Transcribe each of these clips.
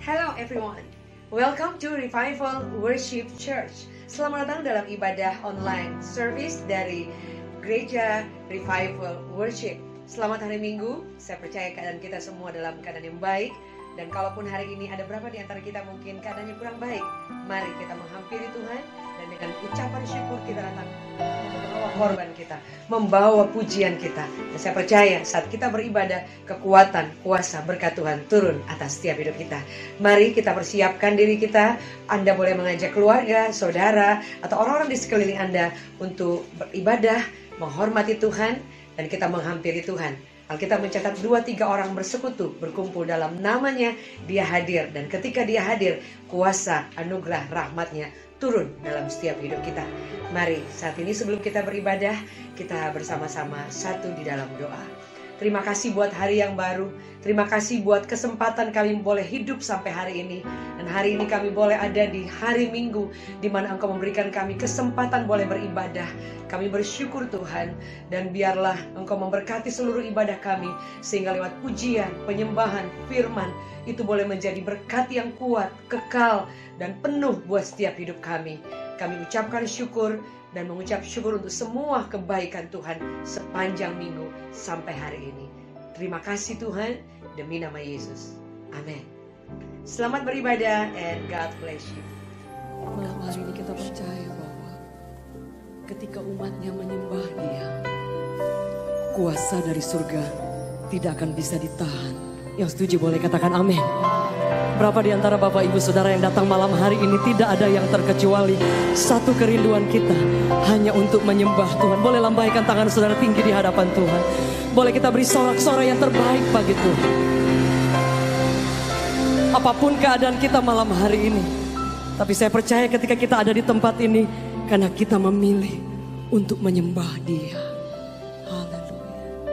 Hello everyone, welcome to Revival Worship Church. Selamat datang dalam ibadah online service dari Gereja Revival Worship. Selamat hari Minggu, saya percaya keadaan kita semua dalam keadaan yang baik. Dan kalaupun hari ini ada berapa di antara kita mungkin keadaannya kurang baik, mari kita menghampiri Tuhan dan dengan ucapan syukur kita datang membawa korban kita, membawa pujian kita. Dan saya percaya saat kita beribadah, kekuatan, kuasa, berkat Tuhan turun atas setiap hidup kita. Mari kita persiapkan diri kita. Anda boleh mengajak keluarga, saudara, atau orang-orang di sekeliling Anda untuk beribadah, menghormati Tuhan, dan kita menghampiri Tuhan. Alkitab mencatat 2-3 orang bersekutu, berkumpul dalam namanya, dia hadir. Dan ketika dia hadir, kuasa, anugerah, rahmatnya turun dalam setiap hidup kita. Mari saat ini sebelum kita beribadah, kita bersama-sama satu di dalam doa. Terima kasih buat hari yang baru. Terima kasih buat kesempatan kami boleh hidup sampai hari ini. Dan hari ini kami boleh ada di hari Minggu, di mana Engkau memberikan kami kesempatan boleh beribadah. Kami bersyukur Tuhan. Dan biarlah Engkau memberkati seluruh ibadah kami. Sehingga lewat pujian, penyembahan, firman, itu boleh menjadi berkat yang kuat, kekal, dan penuh buat setiap hidup kami. Kami ucapkan syukur dan mengucap syukur untuk semua kebaikan Tuhan sepanjang minggu sampai hari ini. Terima kasih Tuhan, demi nama Yesus. Amin. Selamat beribadah and God bless you. Malam hari ini kita percaya bahwa ketika umatnya menyembah Dia, kuasa dari surga tidak akan bisa ditahan. Yang setuju boleh katakan amin. Berapa di antara Bapak Ibu Saudara yang datang malam hari ini tidak ada yang terkecuali satu kerinduan kita hanya untuk menyembah Tuhan. Boleh lambaikan tangan saudara tinggi di hadapan Tuhan. Boleh kita beri sorak-sorai yang terbaik bagi Tuhan. Apapun keadaan kita malam hari ini, tapi saya percaya ketika kita ada di tempat ini karena kita memilih untuk menyembah Dia. Haleluya.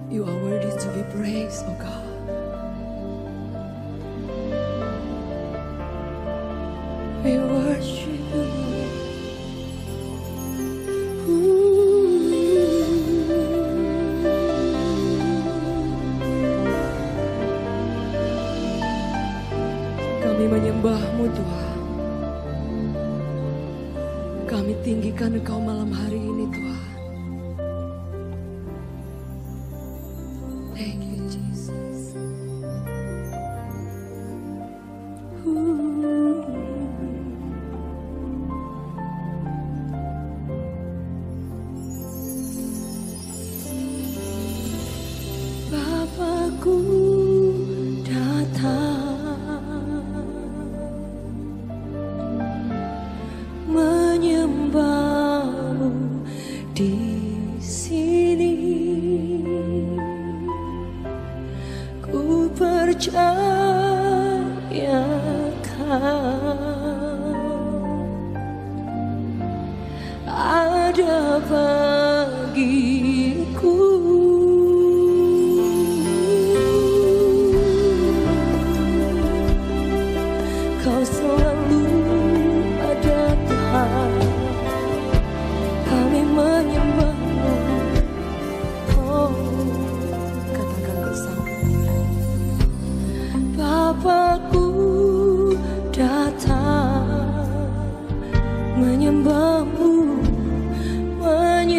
You are worthy to be praised, oh God. We worship you. Kami menyembah-Mu Tuhan. Kami tinggikan Engkau malam hari ini Tuhan. Thank you Jesus. Bapakku datang menyembah-Mu di sini. Ku percayakan ada bagiku. Kau selalu ada Tuhan. Kami menyembah-Mu. Oh, katakan bersama. Bapakku datang menyembah-Mu, menyembah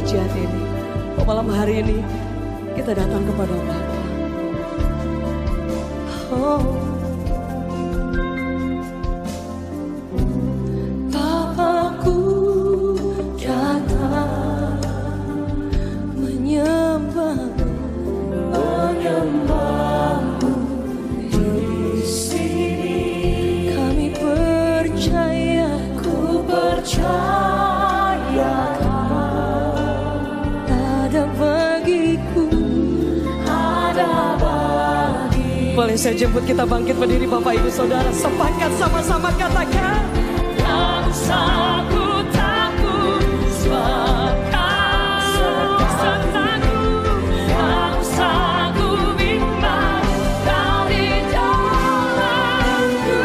pujian ini. Malam hari ini kita datang kepada Bapa. Oh. Bapakku datang menyembahmu di sini. Kami percaya, ku percaya ada bagiku, ada bagi. Boleh saya jemput kita bangkit berdiri Bapak Ibu Saudara, sepakat sama-sama katakan. Bangsaku takut sertaku, bangsaku bimbang kau di dalamku,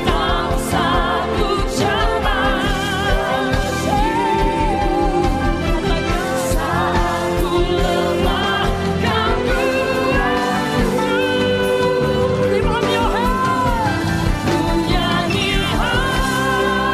bangsaku cemas, bangsaku lemah kau kuatku. Lift up your hands, ku nyanyi haleluya.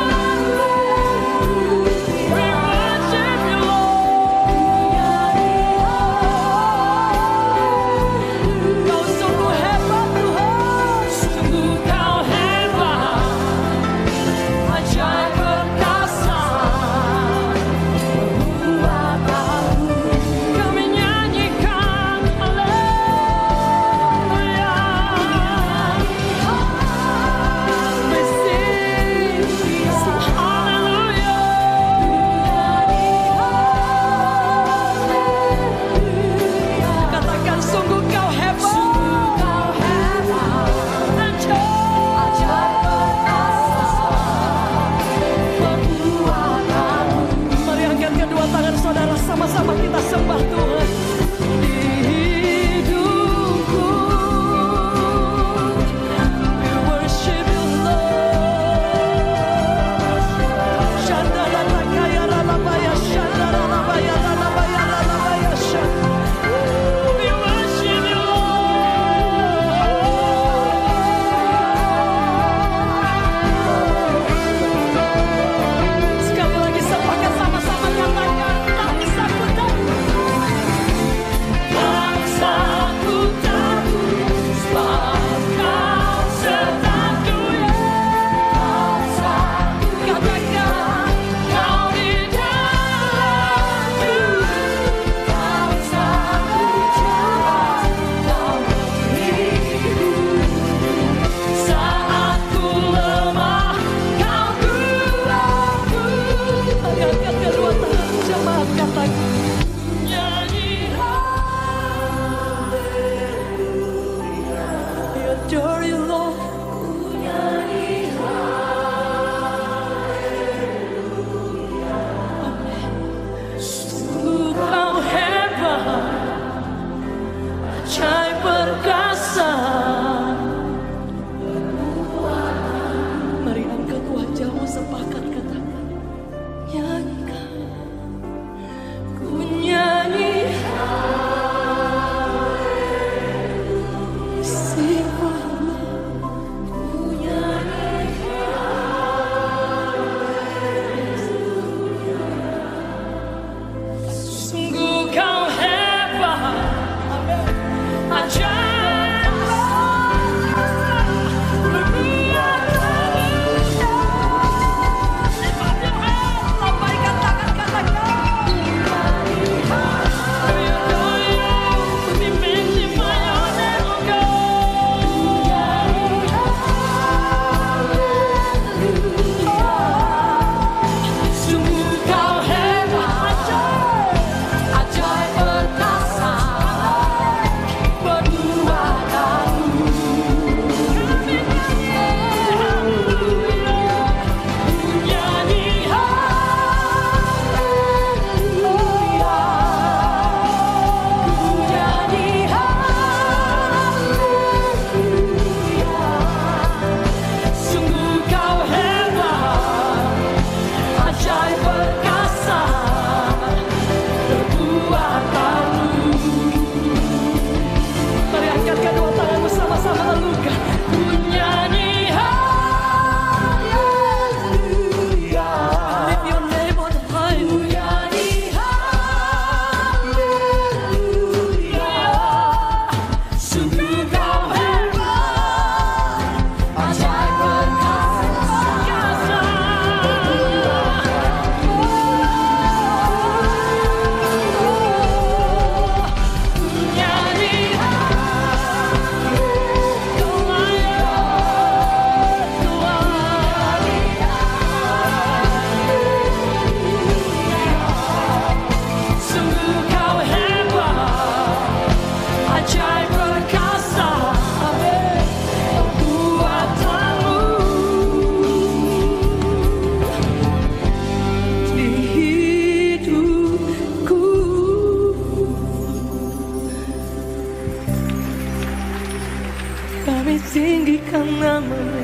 tinggikan nama-Mu.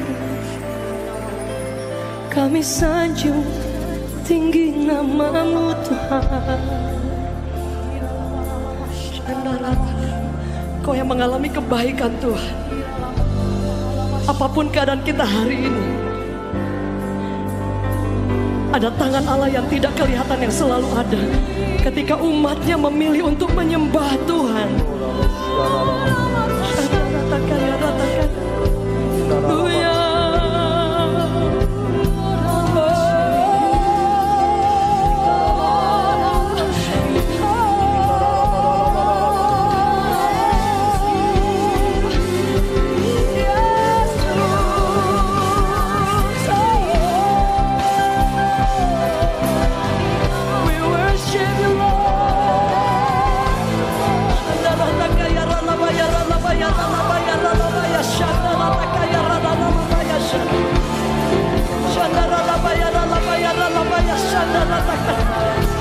Kami sanjung tinggi nama-Mu Tuhan. Kau yang mengalami kebaikan Tuhan. Apapun keadaan kita hari ini, ada tangan Allah yang tidak kelihatan yang selalu ada ketika umatnya memilih untuk menyembah Tuhan.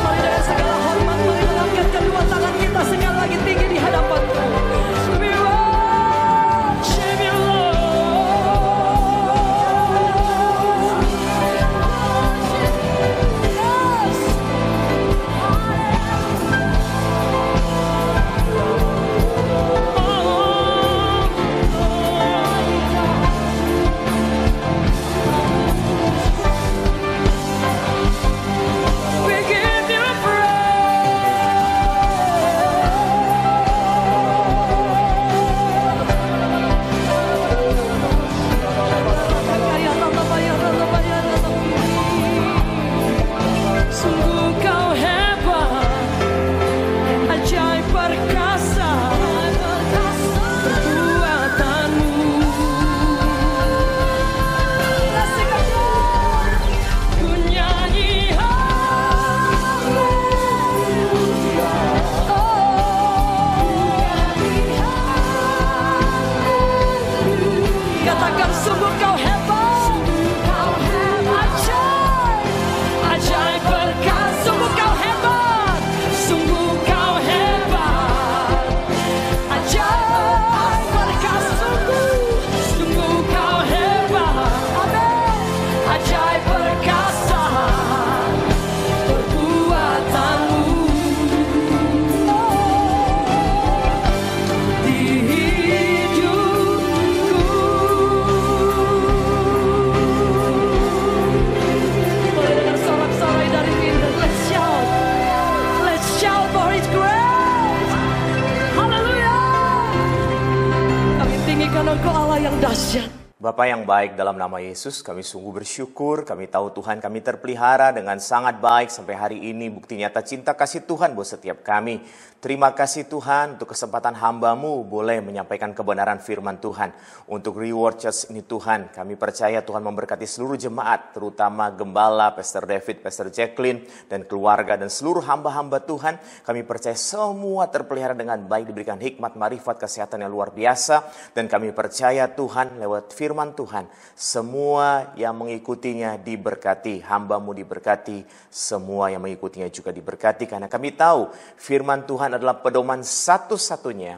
Mari dengan segala hormat, mari mengangkat kedua tangan kita sekali lagi tinggi di hadapan Tuhan. We worship you, Bapa yang baik, dalam nama Yesus kami sungguh bersyukur. Kami tahu Tuhan kami terpelihara dengan sangat baik sampai hari ini. Bukti nyata cinta kasih Tuhan buat setiap kami. Terima kasih Tuhan untuk kesempatan hamba-Mu boleh menyampaikan kebenaran firman Tuhan. Untuk Reward Church ini Tuhan, kami percaya Tuhan memberkati seluruh jemaat, terutama Gembala, Pastor David, Pastor Jacqueline, dan keluarga, dan seluruh hamba-hamba Tuhan. Kami percaya semua terpelihara dengan baik, diberikan hikmat, marifat, kesehatan yang luar biasa. Dan kami percaya Tuhan lewat firman Tuhan, semua yang mengikutinya diberkati, hamba-Mu diberkati, semua yang mengikutinya juga diberkati. Karena kami tahu firman Tuhan adalah pedoman satu-satunya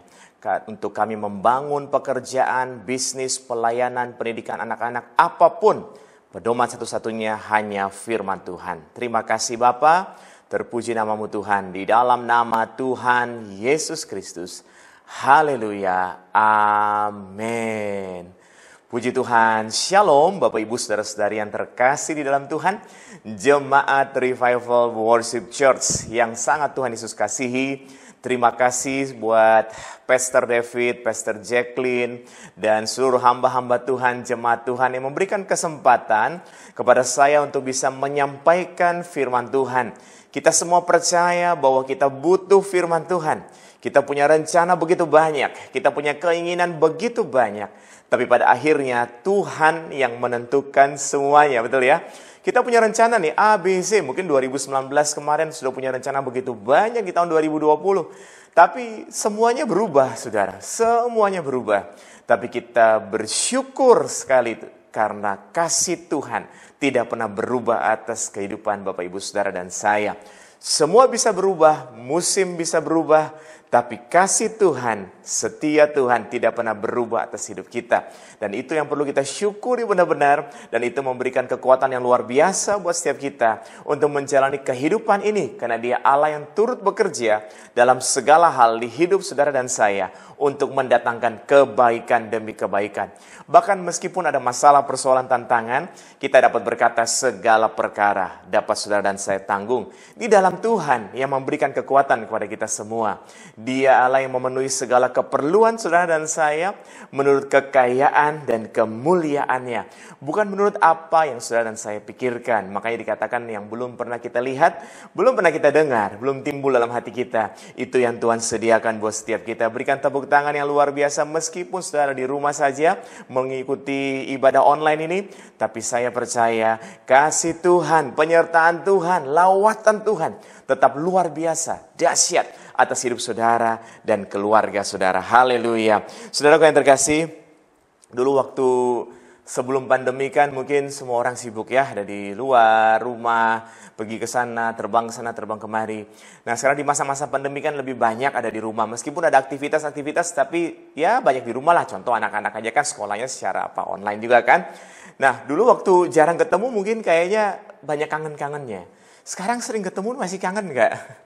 untuk kami membangun pekerjaan, bisnis, pelayanan, pendidikan anak-anak, apapun. Pedoman satu-satunya hanya firman Tuhan. Terima kasih Bapa, terpuji nama-Mu Tuhan, di dalam nama Tuhan Yesus Kristus. Haleluya, amin. Puji Tuhan, Shalom Bapak Ibu Saudara-saudari yang terkasih di dalam Tuhan. Jemaat Revival Worship Church yang sangat Tuhan Yesus kasihi. Terima kasih buat Pastor David, Pastor Jacqueline, dan seluruh hamba-hamba Tuhan, jemaat Tuhan yang memberikan kesempatan kepada saya untuk bisa menyampaikan firman Tuhan. Kita semua percaya bahwa kita butuh firman Tuhan. Kita punya rencana begitu banyak, kita punya keinginan begitu banyak. Tapi pada akhirnya Tuhan yang menentukan semuanya, betul ya? Kita punya rencana nih, A, B, C. Mungkin 2019 kemarin sudah punya rencana begitu banyak di tahun 2020. Tapi semuanya berubah, saudara. Semuanya berubah. Tapi kita bersyukur sekali karena kasih Tuhan tidak pernah berubah atas kehidupan Bapak Ibu Saudara dan saya. Semua bisa berubah, musim bisa berubah, tapi kasih Tuhan, setia Tuhan tidak pernah berubah atas hidup kita. Dan itu yang perlu kita syukuri benar-benar, dan itu memberikan kekuatan yang luar biasa buat setiap kita untuk menjalani kehidupan ini, karena Dia Allah yang turut bekerja dalam segala hal di hidup saudara dan saya untuk mendatangkan kebaikan demi kebaikan. Bahkan meskipun ada masalah, persoalan, tantangan, kita dapat berkata segala perkara dapat saudara dan saya tanggung di dalam Tuhan yang memberikan kekuatan kepada kita semua. Dia Allah yang memenuhi segala keperluan saudara dan saya menurut kekayaan dan kemuliaannya, bukan menurut apa yang saudara dan saya pikirkan. Makanya dikatakan yang belum pernah kita lihat, belum pernah kita dengar, belum timbul dalam hati kita, itu yang Tuhan sediakan buat setiap kita. Berikan tepuk tangan yang luar biasa meskipun saudara di rumah saja mengikuti ibadah online ini, tapi saya percaya kasih Tuhan, penyertaan Tuhan, lawatan Tuhan tetap luar biasa, dahsyat atas hidup saudara dan keluarga saudara. Haleluya. Saudaraku yang terkasih, dulu waktu sebelum pandemi kan mungkin semua orang sibuk ya, ada di luar rumah, pergi ke sana, terbang kemari. Nah sekarang di masa-masa pandemi kan lebih banyak ada di rumah. Meskipun ada aktivitas-aktivitas, tapi ya banyak di rumah lah. Contoh anak-anak aja kan sekolahnya secara online juga kan. Nah dulu waktu jarang ketemu mungkin kayaknya banyak kangen-kangennya. Sekarang sering ketemu masih kangen gak?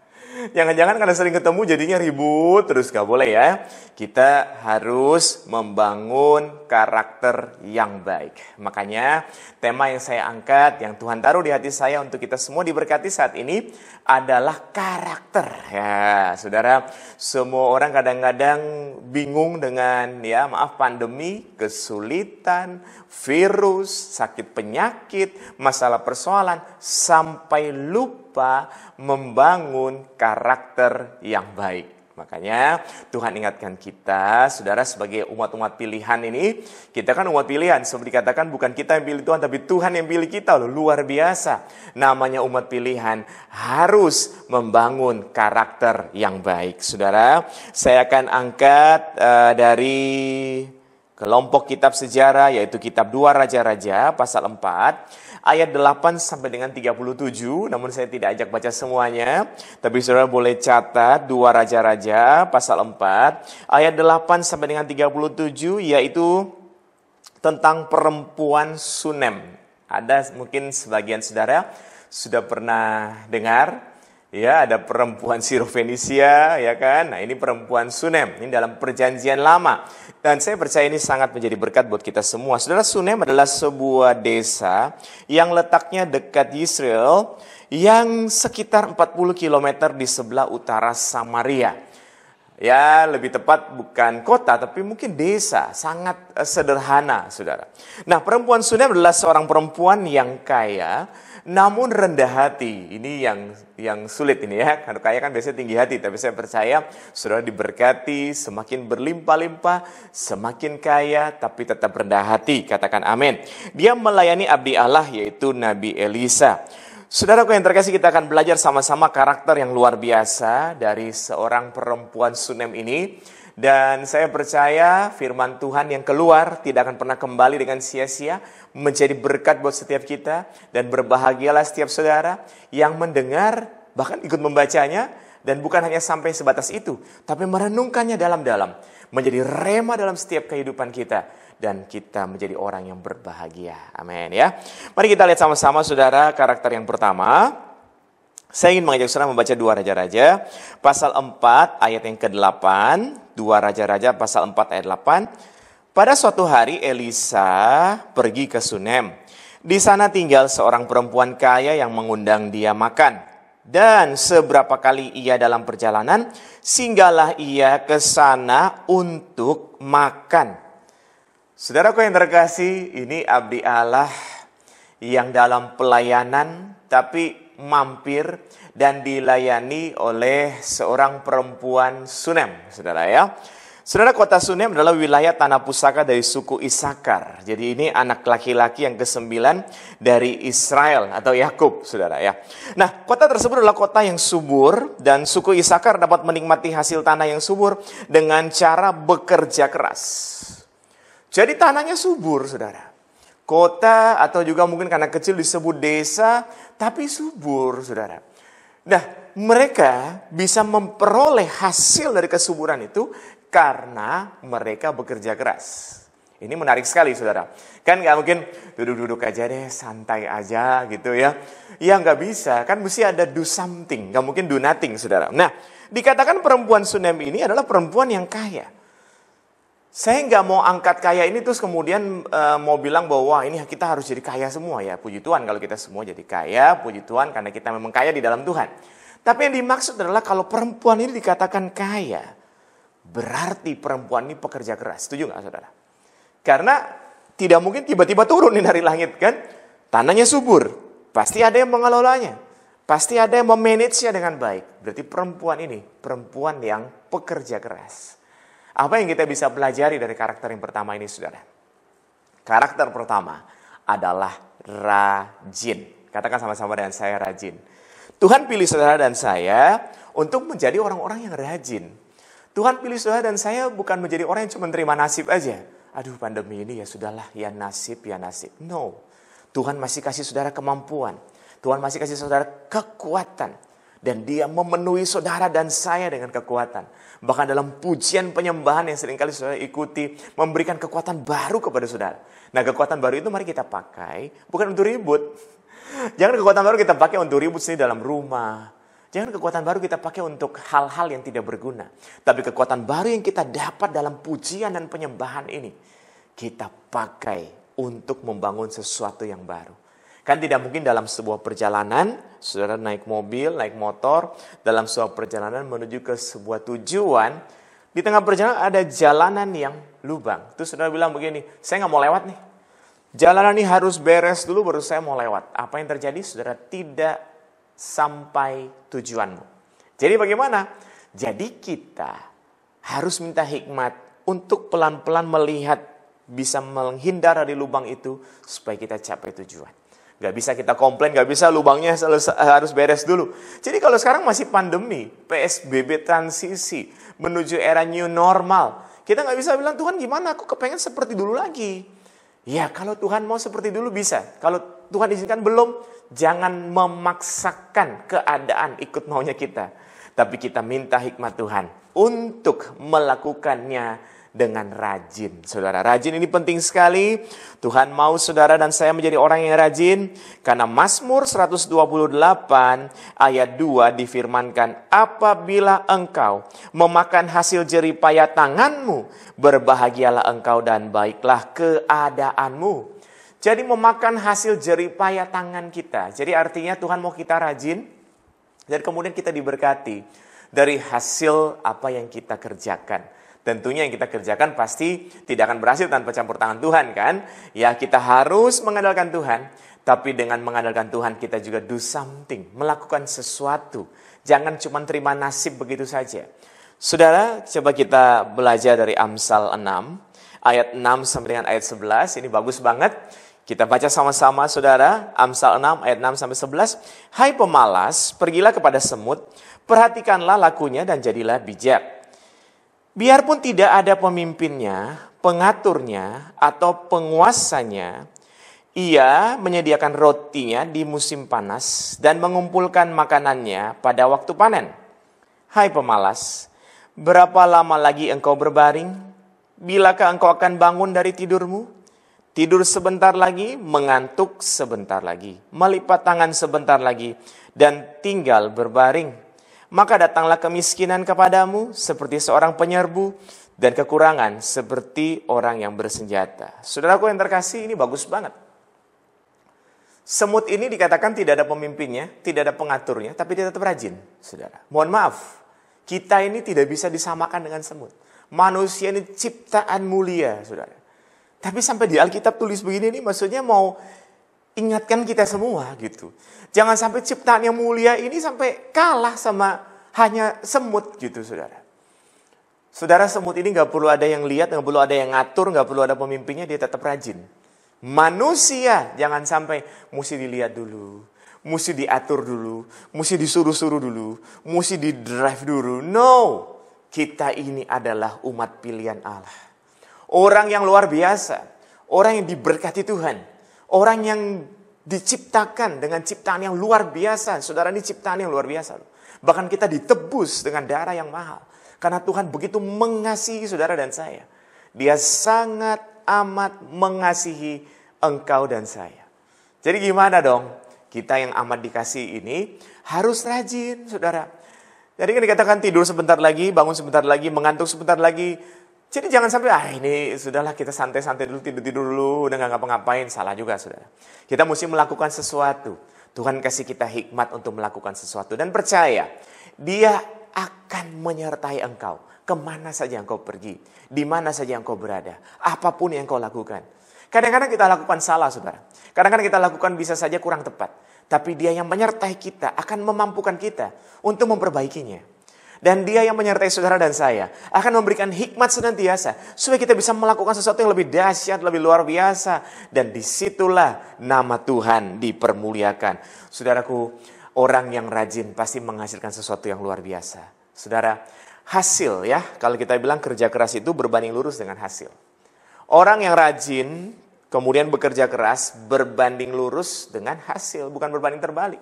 Jangan-jangan karena sering ketemu jadinya ribut terus, gak boleh ya. Kita harus membangun karakter yang baik. Makanya tema yang saya angkat, yang Tuhan taruh di hati saya untuk kita semua diberkati saat ini adalah karakter. Ya, saudara, semua orang kadang-kadang bingung dengan pandemi, kesulitan, virus, sakit penyakit, masalah persoalan, sampai lupa membangun karakter yang baik. Makanya Tuhan ingatkan kita, saudara, sebagai umat-umat pilihan ini, kita kan umat pilihan, seperti dikatakan bukan kita yang pilih Tuhan, tapi Tuhan yang pilih kita. Loh, luar biasa. Namanya umat pilihan harus membangun karakter yang baik. Saudara, saya akan angkat dari kelompok kitab sejarah, yaitu kitab 2 Raja-Raja pasal 4. Ayat 8 sampai dengan 37, namun saya tidak ajak baca semuanya. Tapi saudara boleh catat 2 Raja-Raja pasal 4, ayat 8 sampai dengan 37, yaitu tentang perempuan Sunem. Ada mungkin sebagian saudara sudah pernah dengar, ya, ada perempuan Sirofenisia, ya kan? Nah, ini perempuan Sunem, ini dalam perjanjian lama. Dan saya percaya ini sangat menjadi berkat buat kita semua. Saudara, Sunem adalah sebuah desa yang letaknya dekat Yisrael, yang sekitar 40 km di sebelah utara Samaria. Ya, lebih tepat bukan kota, tapi mungkin desa, sangat sederhana, saudara. Nah, perempuan Sunem adalah seorang perempuan yang kaya, namun rendah hati. Ini yang sulit ini ya. Kalau kaya kan biasanya tinggi hati, tapi saya percaya saudara diberkati, semakin berlimpah-limpah, semakin kaya, tapi tetap rendah hati. Katakan amin. Dia melayani abdi Allah, yaitu Nabi Elisa. Saudaraku yang terkasih, kita akan belajar sama-sama karakter yang luar biasa dari seorang perempuan Sunem ini. Dan saya percaya firman Tuhan yang keluar tidak akan pernah kembali dengan sia-sia, menjadi berkat buat setiap kita. Dan berbahagialah setiap saudara yang mendengar, bahkan ikut membacanya. Dan bukan hanya sampai sebatas itu, tapi merenungkannya dalam-dalam, menjadi rema dalam setiap kehidupan kita. Dan kita menjadi orang yang berbahagia. Amin ya. Mari kita lihat sama-sama saudara karakter yang pertama. Saya ingin mengajak saudara membaca 2 Raja-Raja pasal 4 ayat yang ke-8. 2 Raja-Raja pasal 4 ayat 8. Pada suatu hari Elisa pergi ke Sunem. Di sana tinggal seorang perempuan kaya yang mengundang dia makan. Dan seberapa kali ia dalam perjalanan, singgahlah ia ke sana untuk makan. Saudaraku yang terkasih, ini abdi Allah yang dalam pelayanan tapi mampir dan dilayani oleh seorang perempuan Sunem, saudara ya. Saudara, kota Sunem adalah wilayah tanah pusaka dari suku Isakar. Jadi ini anak laki-laki yang ke-9 dari Israel atau Yakub, saudara ya. Nah, kota tersebut adalah kota yang subur dan suku Isakar dapat menikmati hasil tanah yang subur dengan cara bekerja keras. Jadi tanahnya subur, saudara. Kota atau juga mungkin karena kecil disebut desa, tapi subur, saudara. Nah, mereka bisa memperoleh hasil dari kesuburan itu karena mereka bekerja keras. Ini menarik sekali, saudara. Kan nggak mungkin duduk-duduk aja deh, santai aja gitu ya. Ya nggak bisa, kan mesti ada do something. Nggak mungkin do nothing, saudara. Nah, dikatakan perempuan Sunem ini adalah perempuan yang kaya. Saya nggak mau angkat kaya ini terus kemudian mau bilang bahwa wah, ini kita harus jadi kaya semua ya. Puji Tuhan kalau kita semua jadi kaya, puji Tuhan karena kita memang kaya di dalam Tuhan. Tapi yang dimaksud adalah kalau perempuan ini dikatakan kaya, berarti perempuan ini pekerja keras. Setuju nggak, saudara? Karena tidak mungkin tiba-tiba turun dari langit kan. Tanahnya subur. Pasti ada yang mengelolanya. Pasti ada yang memanage-nya dengan baik. Berarti perempuan ini, perempuan yang pekerja keras. Apa yang kita bisa pelajari dari karakter yang pertama ini, saudara? Karakter pertama adalah rajin. Katakan sama-sama dengan saya, rajin. Tuhan pilih saudara dan saya untuk menjadi orang-orang yang rajin. Tuhan pilih saudara dan saya bukan menjadi orang yang cuma terima nasib aja. Aduh, pandemi ini ya sudahlah, ya nasib, ya nasib. No. Tuhan masih kasih saudara kemampuan. Tuhan masih kasih saudara kekuatan. Dan dia memenuhi saudara dan saya dengan kekuatan. Bahkan dalam pujian penyembahan yang seringkali saudara ikuti, memberikan kekuatan baru kepada saudara. Nah, kekuatan baru itu mari kita pakai, bukan untuk ribut. Jangan kekuatan baru kita pakai untuk ribut sendiri dalam rumah. Jangan kekuatan baru kita pakai untuk hal-hal yang tidak berguna. Tapi kekuatan baru yang kita dapat dalam pujian dan penyembahan ini, kita pakai untuk membangun sesuatu yang baru. Kan tidak mungkin dalam sebuah perjalanan, saudara naik mobil, naik motor, dalam sebuah perjalanan menuju ke sebuah tujuan, di tengah perjalanan ada jalanan yang lubang. Terus saudara bilang begini, saya nggak mau lewat nih. Jalanan ini harus beres dulu baru saya mau lewat. Apa yang terjadi? Saudara tidak sampai tujuanmu. Jadi bagaimana? Jadi kita harus minta hikmat untuk pelan-pelan melihat, bisa menghindar dari lubang itu supaya kita capai tujuan. Gak bisa kita komplain, gak bisa lubangnya harus beres dulu. Jadi kalau sekarang masih pandemi, PSBB transisi, menuju era new normal, kita gak bisa bilang, Tuhan gimana aku kepengen seperti dulu lagi. Ya kalau Tuhan mau seperti dulu bisa. Kalau Tuhan izinkan belum, jangan memaksakan keadaan ikut maunya kita. Tapi kita minta hikmat Tuhan untuk melakukannya dengan rajin. Saudara, rajin ini penting sekali. Tuhan mau saudara dan saya menjadi orang yang rajin. Karena Mazmur 128 ayat 2 difirmankan, apabila engkau memakan hasil jeripaya tanganmu, berbahagialah engkau dan baiklah keadaanmu. Jadi memakan hasil jeripaya tangan kita. Jadi artinya Tuhan mau kita rajin. Dan kemudian kita diberkati dari hasil apa yang kita kerjakan. Tentunya yang kita kerjakan pasti tidak akan berhasil tanpa campur tangan Tuhan kan. Ya kita harus mengandalkan Tuhan. Tapi dengan mengandalkan Tuhan kita juga do something. Melakukan sesuatu. Jangan cuma terima nasib begitu saja. Saudara, coba kita belajar dari Amsal 6. Ayat 6 sampai dengan ayat 11. Ini bagus banget. Kita baca sama-sama saudara. Amsal 6 ayat 6 sampai 11. Hai pemalas, pergilah kepada semut. Perhatikanlah lakunya dan jadilah bijak. Biarpun tidak ada pemimpinnya, pengaturnya, atau penguasanya, ia menyediakan rotinya di musim panas dan mengumpulkan makanannya pada waktu panen. Hai pemalas, berapa lama lagi engkau berbaring? Bilakah engkau akan bangun dari tidurmu? Tidur sebentar lagi, mengantuk sebentar lagi, melipat tangan sebentar lagi, dan tinggal berbaring. Maka datanglah kemiskinan kepadamu seperti seorang penyerbu dan kekurangan seperti orang yang bersenjata. Saudaraku yang terkasih, ini bagus banget. Semut ini dikatakan tidak ada pemimpinnya, tidak ada pengaturnya, tapi dia tetap rajin, saudara. Mohon maaf, kita ini tidak bisa disamakan dengan semut. Manusia ini ciptaan mulia, saudara. Tapi sampai di Alkitab tulis begini, ini maksudnya mau ingatkan kita semua gitu. Jangan sampai ciptaan yang mulia ini sampai kalah sama hanya semut gitu saudara. Saudara, semut ini gak perlu ada yang lihat, gak perlu ada yang ngatur, gak perlu ada pemimpinnya, dia tetap rajin. Manusia jangan sampai mesti dilihat dulu, mesti diatur dulu, mesti disuruh-suruh dulu, mesti di-drive dulu. No, kita ini adalah umat pilihan Allah. Orang yang luar biasa, orang yang diberkati Tuhan. Orang yang diciptakan dengan ciptaan yang luar biasa. Saudara, ini ciptaan yang luar biasa. Bahkan kita ditebus dengan darah yang mahal. Karena Tuhan begitu mengasihi saudara dan saya. Dia sangat amat mengasihi engkau dan saya. Jadi gimana dong? Kita yang amat dikasihi ini harus rajin, saudara. Jadi kan dikatakan tidur sebentar lagi, bangun sebentar lagi, mengantuk sebentar lagi. Jadi jangan sampai, ini sudahlah kita santai-santai dulu, tidur-tidur dulu, udah gak ngapa-ngapain. Salah juga, saudara. Kita mesti melakukan sesuatu. Tuhan kasih kita hikmat untuk melakukan sesuatu. Dan percaya, Dia akan menyertai engkau. Kemana saja engkau pergi. Di mana saja engkau berada. Apapun yang engkau lakukan. Kadang-kadang kita lakukan salah, saudara. Kadang-kadang kita lakukan bisa saja kurang tepat. Tapi Dia yang menyertai kita akan memampukan kita untuk memperbaikinya. Dan Dia yang menyertai saudara dan saya akan memberikan hikmat senantiasa supaya kita bisa melakukan sesuatu yang lebih dahsyat, lebih luar biasa. Dan disitulah nama Tuhan dipermuliakan. Saudaraku, orang yang rajin pasti menghasilkan sesuatu yang luar biasa. Saudara, hasil ya, kalau kita bilang kerja keras itu berbanding lurus dengan hasil. Orang yang rajin kemudian bekerja keras berbanding lurus dengan hasil, bukan berbanding terbalik.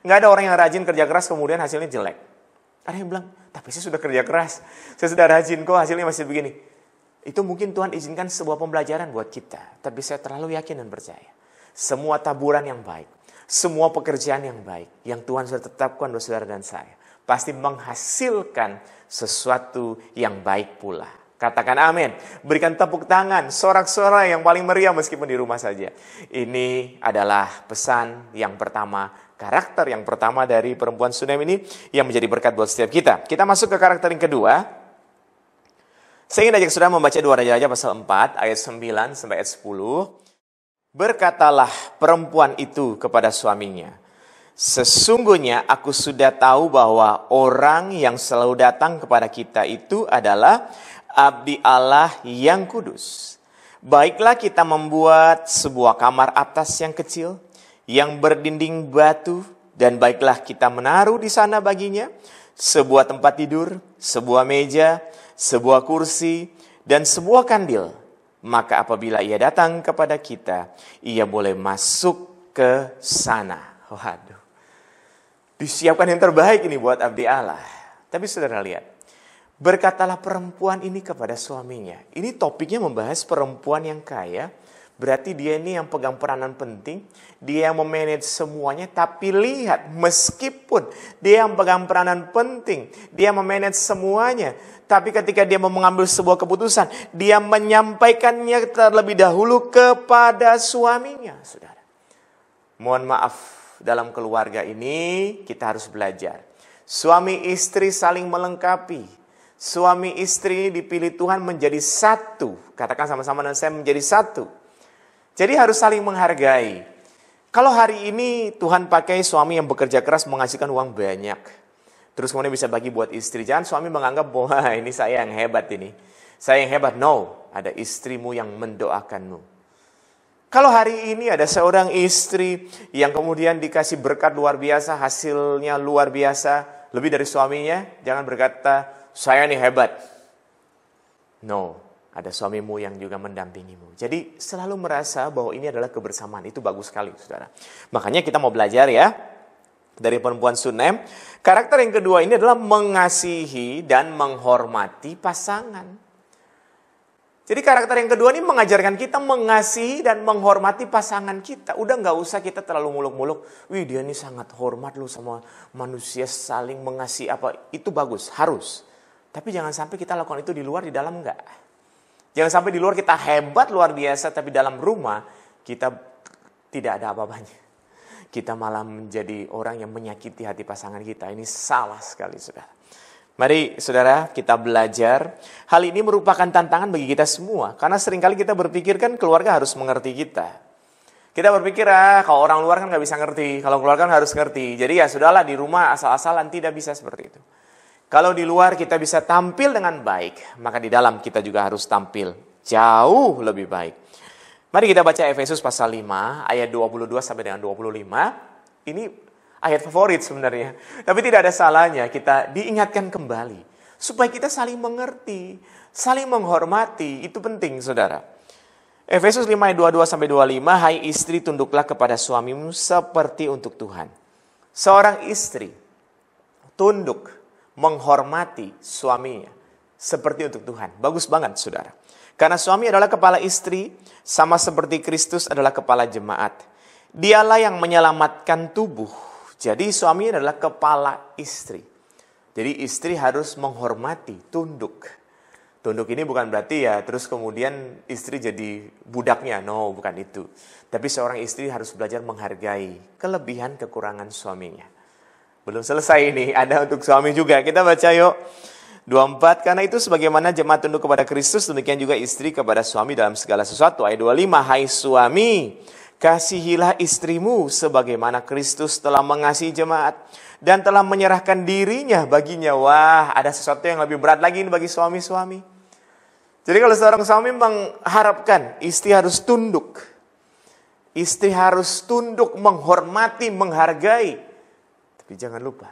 Nggak ada orang yang rajin kerja keras kemudian hasilnya jelek. Ada yang bilang, tapi saya sudah kerja keras, saya sudah rajin kok hasilnya masih begini. Itu mungkin Tuhan izinkan sebuah pembelajaran buat kita. Tapi saya terlalu yakin dan percaya. Semua taburan yang baik, semua pekerjaan yang baik, yang Tuhan sudah tetapkan buat saudara dan saya, pasti menghasilkan sesuatu yang baik pula. Katakan amin. Berikan tepuk tangan, sorak-sorai yang paling meriah meskipun di rumah saja. Ini adalah pesan yang pertama. Karakter yang pertama dari perempuan Sunem ini yang menjadi berkat buat setiap kita. Kita masuk ke karakter yang kedua. Saya ingin ajak saudara membaca 2 Raja pasal 4 ayat 9 sampai ayat 10. Berkatalah perempuan itu kepada suaminya, sesungguhnya aku sudah tahu bahwa orang yang selalu datang kepada kita itu adalah abdi Allah yang kudus. Baiklah kita membuat sebuah kamar atas yang kecil, yang berdinding batu, dan baiklah kita menaruh di sana baginya sebuah tempat tidur, sebuah meja, sebuah kursi, dan sebuah kandil. Maka apabila ia datang kepada kita, ia boleh masuk ke sana. Waduh, disiapkan yang terbaik ini buat abdi Allah. Tapi saudara lihat, berkatalah perempuan ini kepada suaminya. Ini topiknya membahas perempuan yang kaya. Berarti dia ini yang pegang peranan penting. Dia yang memanage semuanya. Tapi lihat, meskipun dia yang pegang peranan penting, dia memanage semuanya. Tapi ketika dia mau mengambil sebuah keputusan, dia menyampaikannya terlebih dahulu kepada suaminya. Saudara, mohon maaf, dalam keluarga ini kita harus belajar. Suami istri saling melengkapi. Suami istri dipilih Tuhan menjadi satu. Katakan sama-sama dan saya, menjadi satu. Jadi harus saling menghargai. Kalau hari ini Tuhan pakai suami yang bekerja keras menghasilkan uang banyak, terus kemudian bisa bagi buat istri. Jangan suami menganggap bahwa ini saya yang hebat ini. Saya yang hebat. No, ada istrimu yang mendoakanmu. Kalau hari ini ada seorang istri yang kemudian dikasih berkat luar biasa, hasilnya luar biasa, lebih dari suaminya, jangan berkata, saya ini hebat. No. Ada suamimu yang juga mendampingimu. Jadi selalu merasa bahwa ini adalah kebersamaan. Itu bagus sekali, saudara. Makanya kita mau belajar ya dari perempuan Sunem. Karakter yang kedua ini adalah mengasihi dan menghormati pasangan. Jadi karakter yang kedua ini mengajarkan kita mengasihi dan menghormati pasangan kita. Udah gak usah kita terlalu muluk-muluk. Wih, dia ini sangat hormat loh sama manusia, saling mengasihi apa. Itu bagus, harus. Tapi jangan sampai kita lakukan itu di luar, di dalam enggak. Jangan sampai di luar kita hebat luar biasa, tapi dalam rumah kita tidak ada apa-apanya. Kita malah menjadi orang yang menyakiti hati pasangan kita. Ini salah sekali, saudara. Mari saudara kita belajar. Hal ini merupakan tantangan bagi kita semua. Karena seringkali kita berpikir kan keluarga harus mengerti kita. Kita berpikir kalau orang luar kan gak bisa ngerti. Kalau keluarga kan harus ngerti. Jadi ya sudahlah, di rumah asal-asalan, tidak bisa seperti itu. Kalau di luar kita bisa tampil dengan baik, maka di dalam kita juga harus tampil jauh lebih baik. Mari kita baca Efesus pasal 5 ayat 22 sampai dengan 25. Ini ayat favorit sebenarnya. Tapi tidak ada salahnya kita diingatkan kembali. Supaya kita saling mengerti, saling menghormati. Itu penting, saudara. Efesus 5 ayat 22 sampai 25. Hai istri, tunduklah kepada suamimu seperti untuk Tuhan. Seorang istri tunduk, menghormati suaminya seperti untuk Tuhan. Bagus banget, saudara. Karena suami adalah kepala istri, sama seperti Kristus adalah kepala jemaat. Dialah yang menyelamatkan tubuh. Jadi suami adalah kepala istri. Jadi istri harus menghormati, tunduk. Tunduk ini bukan berarti ya terus kemudian istri jadi budaknya. No, bukan itu. Tapi seorang istri harus belajar menghargai kelebihan kekurangan suaminya. Belum selesai ini, ada untuk suami juga. Kita baca yuk. 24, karena itu sebagaimana jemaat tunduk kepada Kristus, demikian juga istri kepada suami dalam segala sesuatu. Ayat 25, hai suami, kasihilah istrimu sebagaimana Kristus telah mengasihi jemaat dan telah menyerahkan dirinya baginya. Wah, ada sesuatu yang lebih berat lagi bagi suami-suami. Jadi kalau seorang suami mengharapkan istri harus tunduk. Istri harus tunduk, menghormati, menghargai. Tapi jangan lupa,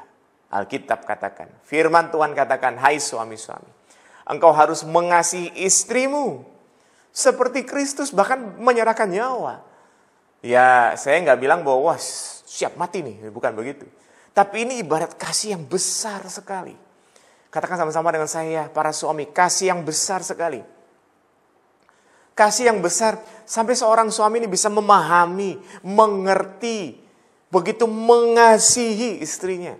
Alkitab katakan, firman Tuhan katakan, hai suami-suami, engkau harus mengasihi istrimu seperti Kristus, bahkan menyerahkan nyawa. Ya, saya nggak bilang bahwa wah, siap mati nih, bukan begitu. Tapi ini ibarat kasih yang besar sekali. Katakan sama-sama dengan saya, para suami, kasih yang besar sekali. Kasih yang besar, sampai seorang suami ini bisa memahami, mengerti, begitu mengasihi istrinya.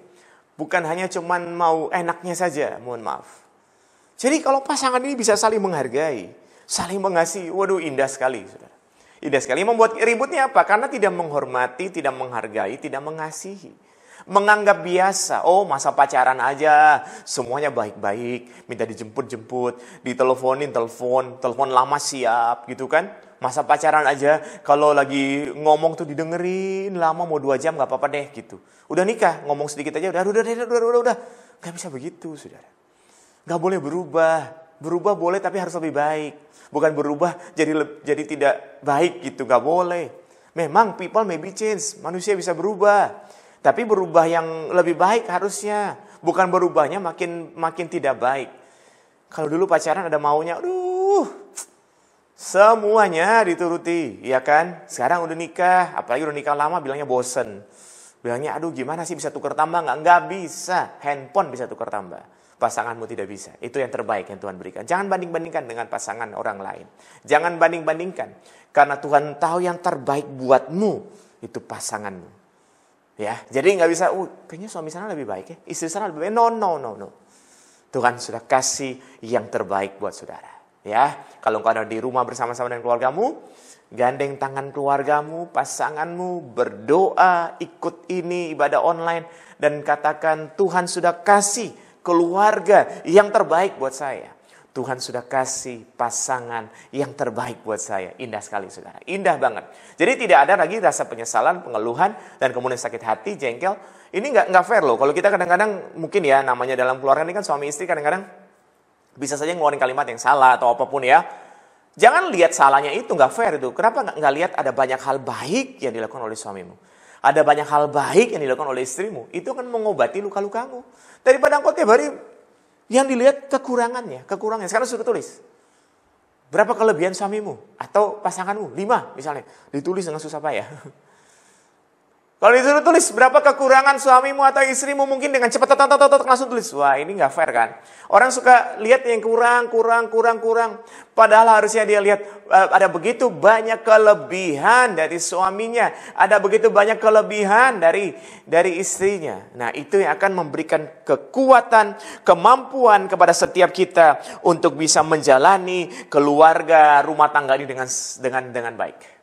Bukan hanya cuman mau enaknya saja, mohon maaf. Jadi kalau pasangan ini bisa saling menghargai, saling mengasihi, waduh indah sekali, saudara. Indah sekali. Membuat ributnya apa? Karena tidak menghormati, tidak menghargai, tidak mengasihi. Menganggap biasa, oh masa pacaran aja, semuanya baik-baik, minta dijemput-jemput, diteleponin, telepon lama siap gitu kan. Masa pacaran aja, kalau lagi ngomong tuh didengerin, lama mau 2 jam gak apa-apa deh gitu. Udah nikah, ngomong sedikit aja, udah. Gak bisa begitu, saudara. Gak boleh berubah. Berubah boleh tapi harus lebih baik. Bukan berubah jadi tidak baik gitu, gak boleh. Memang people may be change, manusia bisa berubah. Tapi berubah yang lebih baik harusnya. Bukan berubahnya makin tidak baik. Kalau dulu pacaran ada maunya, aduh, semuanya dituruti, ya kan? Sekarang udah nikah, apalagi udah nikah lama bilangnya bosen. Bilangnya, aduh gimana sih bisa tukar tambah? Nggak bisa, handphone bisa tukar tambah. Pasanganmu tidak bisa. Itu yang terbaik yang Tuhan berikan. Jangan banding-bandingkan dengan pasangan orang lain. Jangan banding-bandingkan. Karena Tuhan tahu yang terbaik buatmu, itu pasanganmu. Ya, jadi nggak bisa, kayaknya suami sana lebih baik ya, istri sana lebih baik. No. Tuhan sudah kasih yang terbaik buat saudara. Ya, kalau engkau ada di rumah bersama-sama dengan keluargamu, gandeng tangan keluargamu, pasanganmu, berdoa, ikut ini ibadah online, dan katakan Tuhan sudah kasih keluarga yang terbaik buat saya. Tuhan sudah kasih pasangan yang terbaik buat saya. Indah sekali, saudara. Indah banget. Jadi tidak ada lagi rasa penyesalan, pengeluhan, dan kemudian sakit hati, jengkel. Ini nggak fair loh. Kalau kita kadang-kadang mungkin ya namanya dalam keluarga ini kan suami istri kadang-kadang bisa saja ngeluarin kalimat yang salah atau apapun ya. Jangan lihat salahnya itu, nggak fair itu. Kenapa nggak lihat ada banyak hal baik yang dilakukan oleh suamimu? Ada banyak hal baik yang dilakukan oleh istrimu. Itu akan mengobati luka-lukamu. Daripada engkau tiap hari yang dilihat kekurangannya. Sekarang sudah tulis. Berapa kelebihan suamimu? Atau pasanganmu? 5 misalnya. Ditulis dengan susah payah. Kalau disuruh tulis berapa kekurangan suamimu atau istrimu, mungkin dengan cepat langsung tulis. Wah, ini nggak fair kan? Orang suka lihat yang kurang. Padahal harusnya dia lihat ada begitu banyak kelebihan dari suaminya, ada begitu banyak kelebihan dari istrinya. Nah, itu yang akan memberikan kekuatan, kemampuan kepada setiap kita untuk bisa menjalani keluarga, rumah tangga ini dengan baik.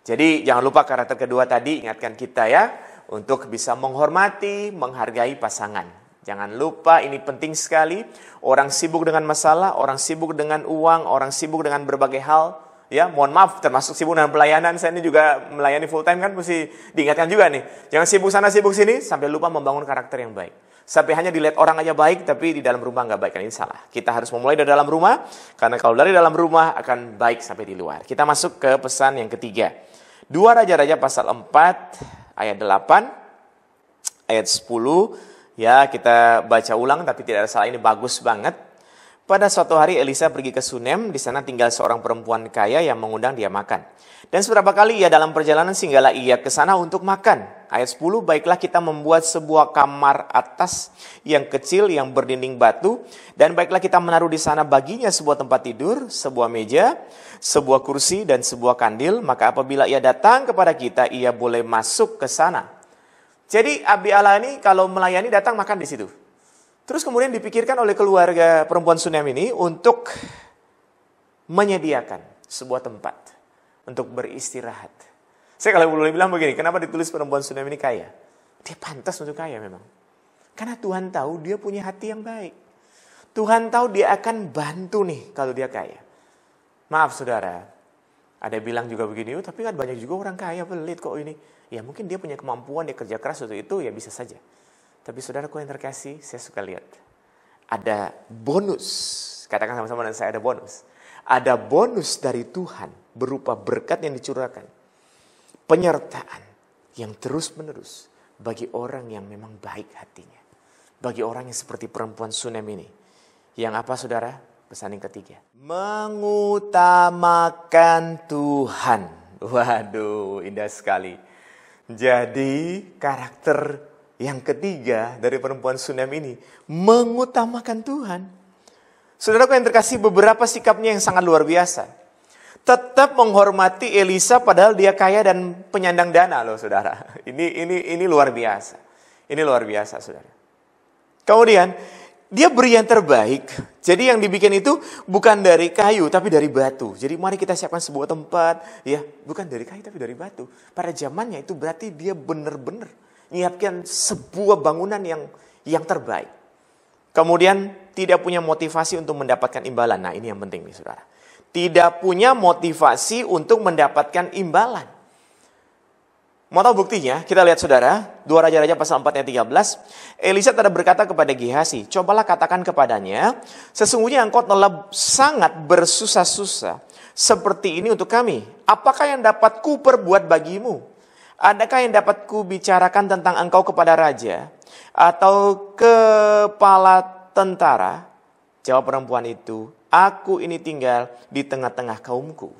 Jadi jangan lupa karakter kedua tadi, ingatkan kita ya, untuk bisa menghormati, menghargai pasangan. Jangan lupa, ini penting sekali. Orang sibuk dengan masalah, orang sibuk dengan uang, orang sibuk dengan berbagai hal. Ya, mohon maaf, termasuk sibuk dengan pelayanan. Saya ini juga melayani full time kan, mesti diingatkan juga nih. Jangan sibuk sana, sibuk sini, sampai lupa membangun karakter yang baik. Sampai hanya dilihat orang aja baik, tapi di dalam rumah nggak baik. Kan ini salah. Kita harus memulai dari dalam rumah, karena kalau dari dalam rumah akan baik sampai di luar. Kita masuk ke pesan yang ketiga. 2 Raja-Raja pasal 4 ayat 8 ayat 10 ya, kita baca ulang tapi tidak ada salah, ini bagus banget. Pada suatu hari Elisa pergi ke Sunem, di sana tinggal seorang perempuan kaya yang mengundang dia makan. Dan beberapa kali ia dalam perjalanan singgahlah ia ke sana untuk makan. Ayat 10, baiklah kita membuat sebuah kamar atas yang kecil yang berdinding batu. Dan baiklah kita menaruh di sana baginya sebuah tempat tidur, sebuah meja, sebuah kursi dan sebuah kandil. Maka apabila ia datang kepada kita, ia boleh masuk ke sana. Jadi Abiala ini kalau melayani datang makan di situ. Terus kemudian dipikirkan oleh keluarga perempuan Sunem ini untuk menyediakan sebuah tempat untuk beristirahat. Saya kalau boleh bilang begini, kenapa ditulis perempuan Sunem ini kaya? Dia pantas untuk kaya memang. Karena Tuhan tahu dia punya hati yang baik. Tuhan tahu dia akan bantu nih kalau dia kaya. Maaf saudara, ada bilang juga begini, tapi kan banyak juga orang kaya pelit kok ini. Ya mungkin dia punya kemampuan, dia kerja keras untuk itu, ya bisa saja. Tapi saudaraku yang terkasih, saya suka lihat. Ada bonus. Katakan sama-sama dan saya ada bonus. Ada bonus dari Tuhan berupa berkat yang dicurahkan. Penyertaan yang terus-menerus bagi orang yang memang baik hatinya. Bagi orang yang seperti perempuan Sunem ini. Yang apa saudara? Pesan yang ketiga. Mengutamakan Tuhan. Waduh, indah sekali. Jadi karakter yang ketiga dari perempuan Sunem ini, mengutamakan Tuhan. Saudaraku yang terkasih, beberapa sikapnya yang sangat luar biasa. Tetap menghormati Elisa padahal dia kaya dan penyandang dana loh saudara. Ini luar biasa. Ini luar biasa saudara. Kemudian, dia beri yang terbaik. Jadi yang dibikin itu bukan dari kayu tapi dari batu. Jadi mari kita siapkan sebuah tempat. Ya, bukan dari kayu tapi dari batu. Pada zamannya itu berarti dia benar-benar menyiapkan sebuah bangunan yang terbaik. Kemudian tidak punya motivasi untuk mendapatkan imbalan. Nah ini yang penting nih saudara. Tidak punya motivasi untuk mendapatkan imbalan. Mau tahu buktinya? Kita lihat saudara. 2 Raja-Raja pasal 4 ayat 13. Elisa telah berkata kepada Gehazi, cobalah katakan kepadanya, sesungguhnya engkau telah sangat bersusah-susah seperti ini untuk kami. Apakah yang dapat ku perbuat bagimu? Adakah yang dapat ku bicarakan tentang engkau kepada raja atau kepala tentara? Jawab perempuan itu, aku ini tinggal di tengah-tengah kaumku.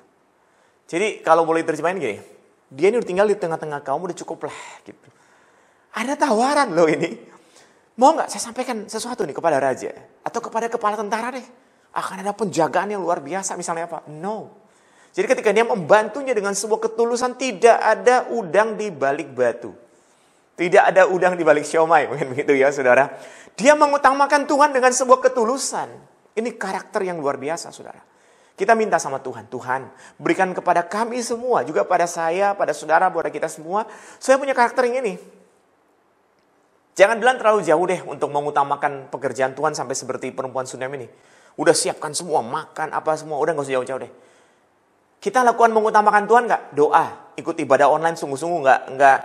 Jadi kalau boleh terjemahin gini, dia ini udah tinggal di tengah-tengah kaum, udah cukup lah gitu. Ada tawaran loh ini. Mau gak saya sampaikan sesuatu nih kepada raja atau kepada kepala tentara deh. Akan ada penjagaan yang luar biasa misalnya apa? No. Jadi ketika dia membantunya dengan sebuah ketulusan, tidak ada udang di balik batu. Tidak ada udang di balik siomay, mungkin begitu ya saudara. Dia mengutamakan Tuhan dengan sebuah ketulusan. Ini karakter yang luar biasa saudara. Kita minta sama Tuhan, Tuhan berikan kepada kami semua, juga pada saya, pada saudara, pada kita semua. Saya punya karakter yang ini. Jangan bilang terlalu jauh deh untuk mengutamakan pekerjaan Tuhan sampai seperti perempuan Sunem ini. Udah siapkan semua, makan apa semua, udah gak usah jauh-jauh deh. Kita lakukan mengutamakan Tuhan nggak? Doa, ikut ibadah online sungguh-sungguh nggak.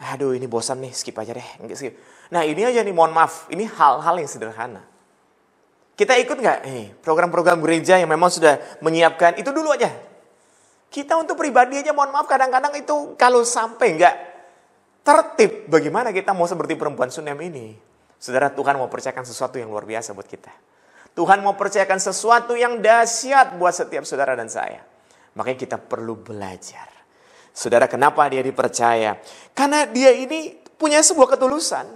Aduh ini bosan nih, skip aja deh. Skip. Nah ini aja nih, mohon maaf, ini hal-hal yang sederhana. Kita ikut nggak? Program-program gereja yang memang sudah menyiapkan itu dulu aja. Kita untuk pribadi aja, mohon maaf kadang-kadang itu kalau sampai nggak tertib, bagaimana kita mau seperti perempuan Sunem ini? Saudara, Tuhan mau percayakan sesuatu yang luar biasa buat kita. Tuhan mau percayakan sesuatu yang dahsyat buat setiap saudara dan saya. Makanya kita perlu belajar. Saudara, kenapa dia dipercaya? Karena dia ini punya sebuah ketulusan.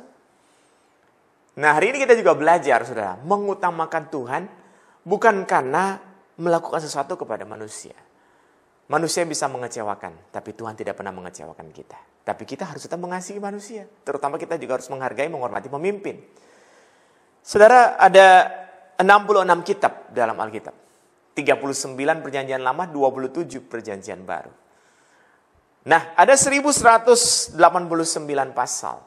Nah, hari ini kita juga belajar, saudara, mengutamakan Tuhan bukan karena melakukan sesuatu kepada manusia. Manusia bisa mengecewakan, tapi Tuhan tidak pernah mengecewakan kita. Tapi kita harus tetap mengasihi manusia. Terutama kita juga harus menghargai, menghormati pemimpin. Saudara, ada 66 kitab dalam Alkitab. 39 perjanjian lama, 27 perjanjian baru. Nah, ada 1189 pasal.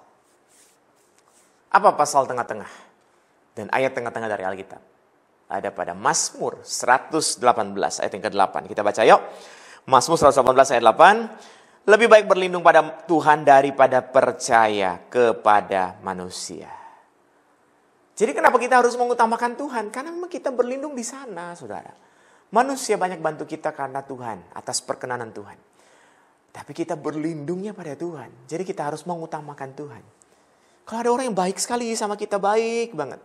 Apa pasal tengah-tengah? Dan ayat tengah-tengah dari Alkitab. Ada pada Mazmur 118 ayat yang ke-8. Kita baca yuk. Mazmur 118 ayat 8. Lebih baik berlindung pada Tuhan daripada percaya kepada manusia. Jadi kenapa kita harus mengutamakan Tuhan? Karena memang kita berlindung di sana, saudara. Manusia banyak bantu kita karena Tuhan, atas perkenanan Tuhan. Tapi kita berlindungnya pada Tuhan. Jadi kita harus mengutamakan Tuhan. Kalau ada orang yang baik sekali sama kita, baik banget.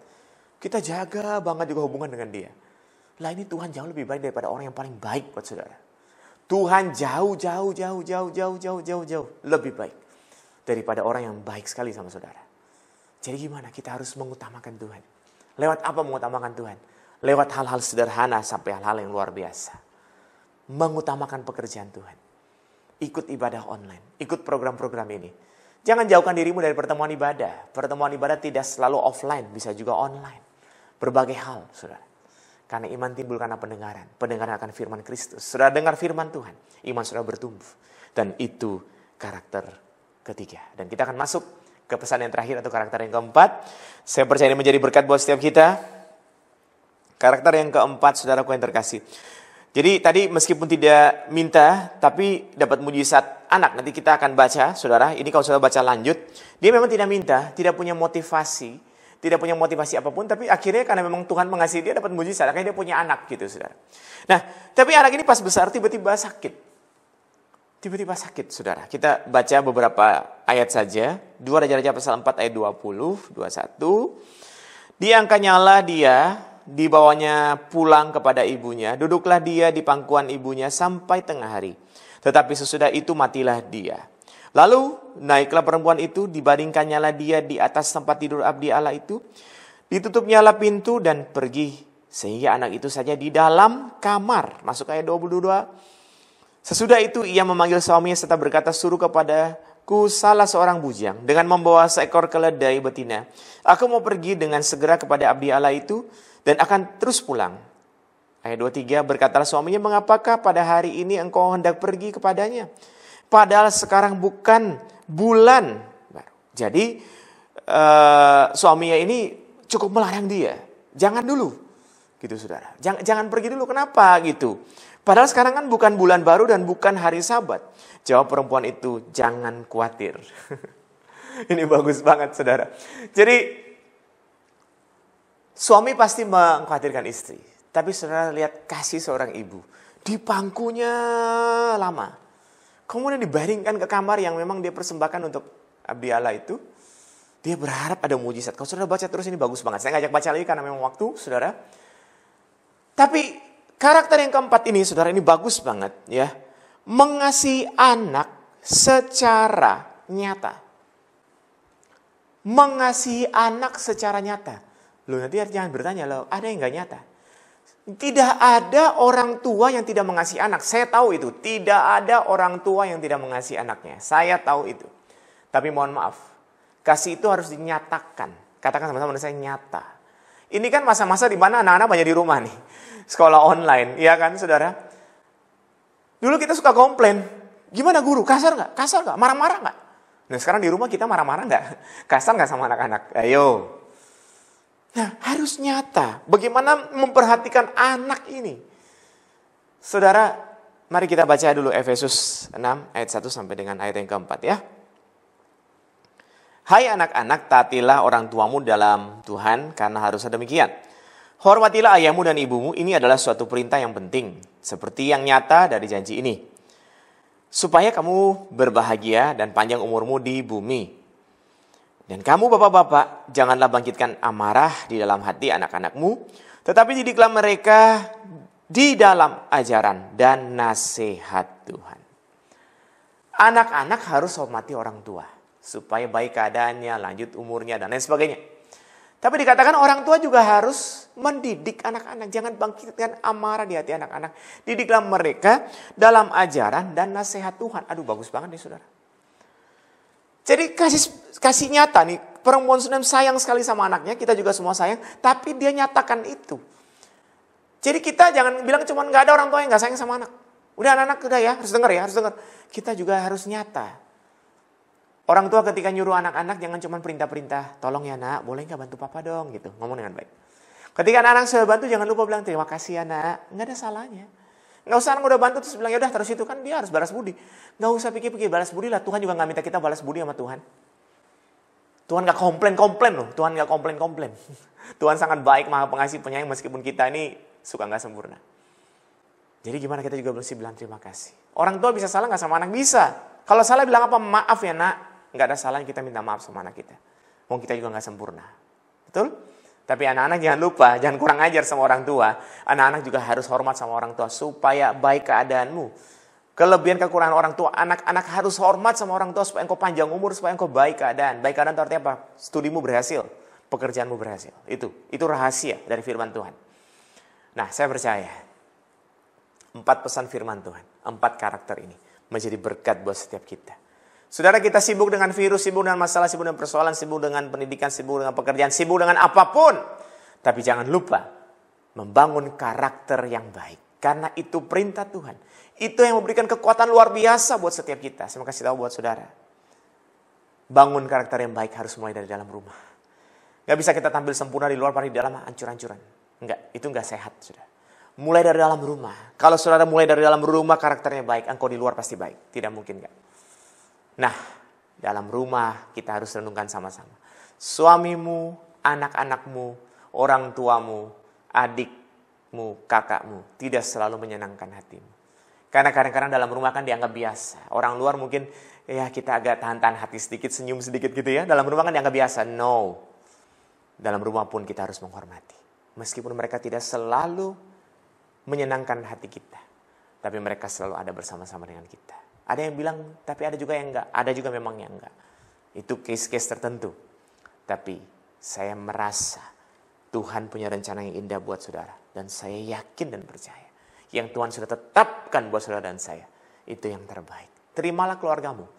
Kita jaga banget juga hubungan dengan dia. Lah ini Tuhan jauh lebih baik daripada orang yang paling baik buat saudara. Tuhan jauh lebih baik daripada orang yang baik sekali sama saudara. Jadi gimana? Kita harus mengutamakan Tuhan. Lewat apa mengutamakan Tuhan? Lewat hal-hal sederhana sampai hal-hal yang luar biasa. Mengutamakan pekerjaan Tuhan. Ikut ibadah online. Ikut program-program ini. Jangan jauhkan dirimu dari pertemuan ibadah. Pertemuan ibadah tidak selalu offline. Bisa juga online. Berbagai hal, saudara. Karena iman timbul karena pendengaran. Pendengaran akan firman Kristus. Saudara dengar firman Tuhan. Iman saudara bertumbuh. Dan itu karakter ketiga. Dan kita akan masuk ke pesan yang terakhir atau karakter yang keempat. Saya percaya ini menjadi berkat buat setiap kita. Karakter yang keempat, saudaraku yang terkasih. Jadi tadi meskipun tidak minta, tapi dapat mujizat anak. Nanti kita akan baca, saudara. Ini kalau saudara baca lanjut. Dia memang tidak minta, tidak punya motivasi. Tidak punya motivasi apapun, tapi akhirnya karena memang Tuhan mengasihi dia dapat mujizat. Akhirnya dia punya anak gitu, saudara. Nah, tapi anak ini pas besar tiba-tiba sakit. Tiba-tiba sakit, saudara. Kita baca beberapa ayat saja. 2 Raja-Raja pasal 4 ayat 20, 21. Diangkatnyalah dia, dibawanya pulang kepada ibunya. Duduklah dia di pangkuan ibunya sampai tengah hari. Tetapi sesudah itu matilah dia. Lalu naiklah perempuan itu, dibandingkannyalah dia di atas tempat tidur abdi Allah itu. Ditutupnyalah pintu dan pergi. Sehingga anak itu saja di dalam kamar. Masuk ayat 22. Sesudah itu ia memanggil suaminya serta berkata, suruh kepadaku salah seorang bujang dengan membawa seekor keledai betina. Aku mau pergi dengan segera kepada abdi Allah itu dan akan terus pulang. Ayat 23, berkatalah suaminya, mengapakah pada hari ini engkau hendak pergi kepadanya? Padahal sekarang bukan bulan baru. Jadi suaminya ini cukup melarang dia. Jangan dulu, gitu saudara. Jangan pergi dulu, kenapa gitu? Padahal sekarang kan bukan bulan baru dan bukan hari Sabat. Jawab perempuan itu, jangan khawatir. Ini bagus banget saudara. Jadi suami pasti mengkhawatirkan istri. Tapi saudara lihat kasih seorang ibu. Di pangkunya lama. Kemudian dibaringkan ke kamar yang memang dia persembahkan untuk abdi Allah itu. Dia berharap ada mujizat. Kalau saudara baca terus ini bagus banget. Saya ngajak baca lagi karena memang waktu saudara. Tapi karakter yang keempat ini saudara ini bagus banget ya. Mengasihi anak secara nyata. Mengasihi anak secara nyata. Loh nanti jangan bertanya, loh ada yang gak nyata? Tidak ada orang tua yang tidak mengasihi anak. Saya tahu itu. Tidak ada orang tua yang tidak mengasihi anaknya. Saya tahu itu. Tapi mohon maaf. Kasih itu harus dinyatakan. Katakan sama-sama dengan saya, nyata. Ini kan masa-masa di mana anak-anak banyak di rumah nih. Sekolah online. Iya kan saudara? Dulu kita suka komplain. Gimana guru? Kasar gak? Kasar gak? Marah-marah gak? Nah sekarang di rumah kita marah-marah gak? Kasar gak sama anak-anak? Ayo. Nah, harus nyata. Bagaimana memperhatikan anak ini? Saudara, mari kita baca dulu Efesus 6 ayat 1 sampai dengan ayat yang keempat ya. Hai anak-anak, taatilah orang tuamu dalam Tuhan karena harusnya demikian. Hormatilah ayahmu dan ibumu, ini adalah suatu perintah yang penting. Seperti yang nyata dari janji ini. Supaya kamu berbahagia dan panjang umurmu di bumi. Dan kamu bapak-bapak, janganlah bangkitkan amarah di dalam hati anak-anakmu, tetapi didiklah mereka di dalam ajaran dan nasihat Tuhan. Anak-anak harus hormati orang tua, supaya baik keadaannya, lanjut umurnya, dan lain sebagainya. Tapi dikatakan orang tua juga harus mendidik anak-anak, jangan bangkitkan amarah di hati anak-anak. Didiklah mereka dalam ajaran dan nasihat Tuhan. Aduh bagus banget nih saudara. Jadi kasih nyata nih, perempuan Sunem sayang sekali sama anaknya, kita juga semua sayang, tapi dia nyatakan itu. Jadi kita jangan bilang cuma nggak ada orang tua yang nggak sayang sama anak. Udah anak-anak udah ya, harus dengar. Kita juga harus nyata. Orang tua ketika nyuruh anak-anak jangan cuma perintah-perintah, tolong ya nak, boleh nggak bantu papa dong gitu, ngomong dengan baik. Ketika anak-anak sudah bantu jangan lupa bilang terima kasih ya nak, nggak ada salahnya. Nggak usah anak udah bantu terus bilang ya udah terus itu kan dia harus balas budi. Nggak usah pikir-pikir balas budi lah. Tuhan juga nggak minta kita balas budi sama Tuhan. Tuhan nggak komplain loh. Tuhan nggak komplain. Tuhan sangat baik, maha pengasih, penyayang meskipun kita ini suka nggak sempurna. Jadi gimana kita juga mesti bilang terima kasih. Orang tua bisa salah nggak sama anak? Bisa. Kalau salah bilang apa? Maaf ya nak. Nggak ada salahnya kita minta maaf sama anak kita. Wong kita juga nggak sempurna. Betul? Tapi anak-anak jangan lupa, jangan kurang ajar sama orang tua. Anak-anak juga harus hormat sama orang tua supaya baik keadaanmu. Kelebihan kekurangan orang tua, anak-anak harus hormat sama orang tua supaya engkau panjang umur, supaya engkau baik keadaan. Baik keadaan itu artinya apa? Studimu berhasil, pekerjaanmu berhasil. Itu rahasia dari firman Tuhan. Nah, saya percaya 4 pesan firman Tuhan, 4 karakter ini menjadi berkat buat setiap kita. Saudara, kita sibuk dengan virus, sibuk dengan masalah, sibuk dengan persoalan, sibuk dengan pendidikan, sibuk dengan pekerjaan, sibuk dengan apapun. Tapi jangan lupa membangun karakter yang baik. Karena itu perintah Tuhan. Itu yang memberikan kekuatan luar biasa buat setiap kita. Saya mau kasih tahu buat saudara. Bangun karakter yang baik harus mulai dari dalam rumah. Gak bisa kita tampil sempurna di luar, padahal di dalam hancur-hancuran. Enggak, itu enggak sehat, saudara. Mulai dari dalam rumah. Kalau saudara mulai dari dalam rumah karakternya baik, engkau di luar pasti baik. Tidak mungkin enggak. Nah, dalam rumah kita harus renungkan sama-sama. Suamimu, anak-anakmu, orang tuamu, adikmu, kakakmu tidak selalu menyenangkan hatimu. Karena kadang-kadang dalam rumah kan dianggap biasa. Orang luar mungkin ya kita agak tahan-tahan hati sedikit, senyum sedikit gitu ya. Dalam rumah kan dianggap biasa. No. Dalam rumah pun kita harus menghormati. Meskipun mereka tidak selalu menyenangkan hati kita. Tapi mereka selalu ada bersama-sama dengan kita. Ada yang bilang, tapi ada juga yang enggak. Ada juga memang yang enggak. Itu case-case tertentu. Tapi saya merasa Tuhan punya rencana yang indah buat saudara. Dan saya yakin dan percaya. Yang Tuhan sudah tetapkan buat saudara dan saya. Itu yang terbaik. Terimalah keluargamu.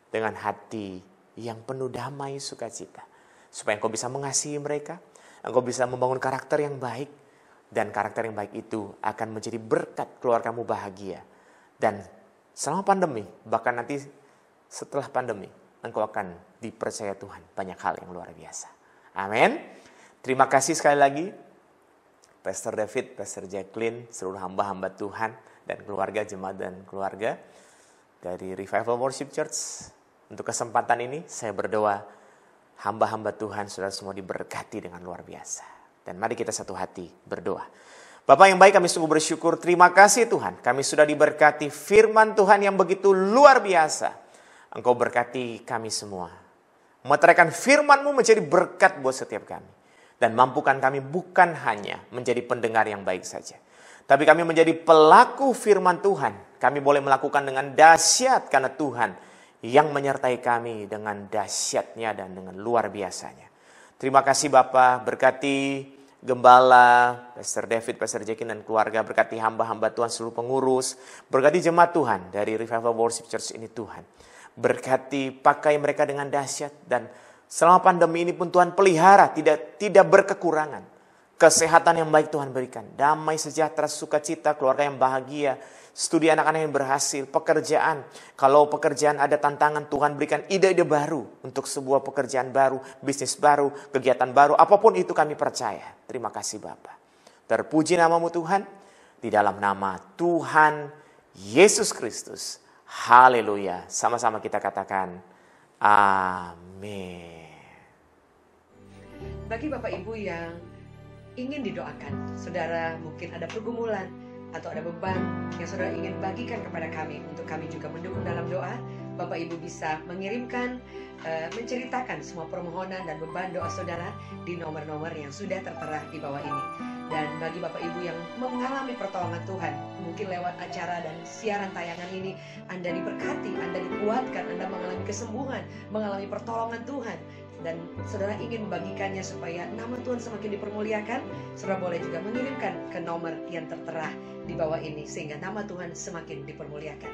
Dengan hati yang penuh damai sukacita. Supaya engkau bisa mengasihi mereka. Engkau bisa membangun karakter yang baik. Dan karakter yang baik itu akan menjadi berkat keluargamu bahagia. Dan selama pandemi, bahkan nanti setelah pandemi, engkau akan dipercaya Tuhan banyak hal yang luar biasa. Amin. Terima kasih sekali lagi, Pastor David, Pastor Jacqueline, seluruh hamba-hamba Tuhan, dan keluarga, jemaat dan keluarga dari Revival Worship Church. Untuk kesempatan ini, saya berdoa, hamba-hamba Tuhan, saudara semua diberkati dengan luar biasa. Dan mari kita satu hati berdoa. Bapak yang baik, kami sungguh bersyukur. Terima kasih Tuhan. Kami sudah diberkati firman Tuhan yang begitu luar biasa. Engkau berkati kami semua. Meteraikan firman-Mu menjadi berkat buat setiap kami. Dan mampukan kami bukan hanya menjadi pendengar yang baik saja. Tapi kami menjadi pelaku firman Tuhan. Kami boleh melakukan dengan dahsyat karena Tuhan yang menyertai kami dengan dahsyatnya dan dengan luar biasanya. Terima kasih Bapak, berkati Gembala, Pastor David, Pastor Jacqueline dan keluarga, berkati hamba-hamba Tuhan, seluruh pengurus, berkati jemaat Tuhan dari Revival Worship Church ini Tuhan. Berkati, pakai mereka dengan dahsyat dan selama pandemi ini pun Tuhan pelihara, tidak berkekurangan. Kesehatan yang baik Tuhan berikan, damai, sejahtera, sukacita, keluarga yang bahagia, studi anak-anak yang berhasil, pekerjaan. Kalau pekerjaan ada tantangan, Tuhan berikan ide-ide baru untuk sebuah pekerjaan baru, bisnis baru, kegiatan baru. Apapun itu kami percaya. Terima kasih Bapa. Terpuji namamu Tuhan. Di dalam nama Tuhan Yesus Kristus. Haleluya. Sama-sama kita katakan amin. Bagi Bapak Ibu yang ingin didoakan, saudara mungkin ada pergumulan atau ada beban yang saudara ingin bagikan kepada kami untuk kami juga mendukung dalam doa, Bapak Ibu bisa mengirimkan, menceritakan semua permohonan dan beban doa saudara di nomor-nomor yang sudah tertera di bawah ini. Dan bagi Bapak Ibu yang mengalami pertolongan Tuhan, mungkin lewat acara dan siaran tayangan ini, Anda diberkati, Anda dikuatkan, Anda mengalami kesembuhan, mengalami pertolongan Tuhan, dan saudara ingin membagikannya supaya nama Tuhan semakin dipermuliakan, saudara boleh juga mengirimkan ke nomor yang tertera di bawah ini sehingga nama Tuhan semakin dipermuliakan.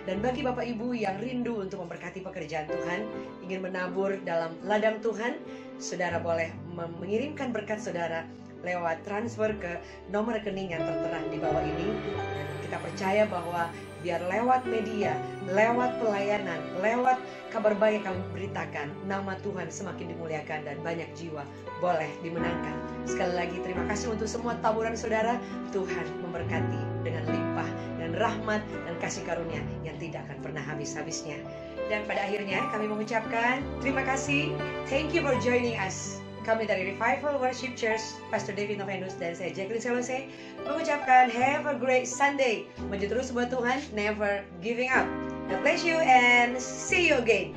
Dan bagi Bapak Ibu yang rindu untuk memberkati pekerjaan Tuhan, ingin menabur dalam ladang Tuhan, saudara boleh mengirimkan berkat saudara lewat transfer ke nomor rekening yang tertera di bawah ini. Dan kita percaya bahwa biar lewat media, lewat pelayanan, lewat kabar baik yang kami beritakan, nama Tuhan semakin dimuliakan dan banyak jiwa boleh dimenangkan. Sekali lagi terima kasih untuk semua taburan saudara. Tuhan memberkati dengan limpah dan rahmat dan kasih karunia yang tidak akan pernah habis-habisnya. Dan pada akhirnya kami mengucapkan terima kasih. Thank you for joining us. Kami dari Revival Worship Church, Pastor David Novenus dan saya Jacqueline Selose mengucapkan have a great Sunday. Maju terus buat Tuhan, never giving up. God bless you and see you again.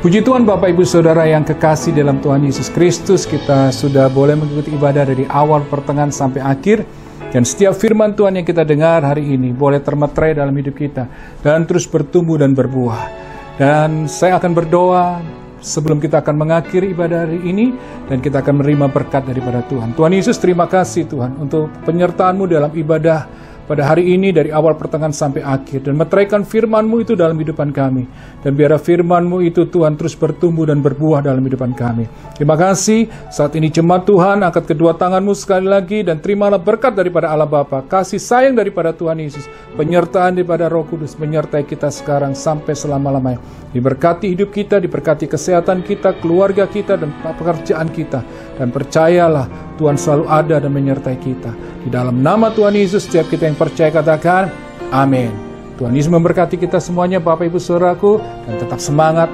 Puji Tuhan Bapak Ibu Saudara yang kekasih dalam Tuhan Yesus Kristus, kita sudah boleh mengikuti ibadah dari awal, pertengahan sampai akhir. Dan setiap firman Tuhan yang kita dengar hari ini boleh termeterai dalam hidup kita dan terus bertumbuh dan berbuah. Dan saya akan berdoa sebelum kita akan mengakhiri ibadah hari ini dan kita akan menerima berkat daripada Tuhan. Tuhan Yesus, terima kasih Tuhan untuk penyertaan-Mu dalam ibadah pada hari ini dari awal, pertengahan sampai akhir, dan meteraikan firman-Mu itu dalam hidupan kami. Dan biar firman-Mu itu Tuhan terus bertumbuh dan berbuah dalam hidupan kami. Terima kasih. Saat ini jemaat Tuhan, angkat kedua tangan-Mu sekali lagi dan terimalah berkat daripada Allah Bapa, kasih sayang daripada Tuhan Yesus, penyertaan daripada Roh Kudus menyertai kita sekarang sampai selama-lamanya. Diberkati hidup kita, diberkati kesehatan kita, keluarga kita, dan pekerjaan kita. Dan percayalah Tuhan selalu ada dan menyertai kita. Di dalam nama Tuhan Yesus, setiap kita yang percaya katakan, amin. Tuhan Yesus memberkati kita semuanya, Bapak Ibu Saudaraku, dan tetap semangat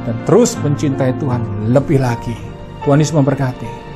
dan terus mencintai Tuhan lebih lagi. Tuhan Yesus memberkati.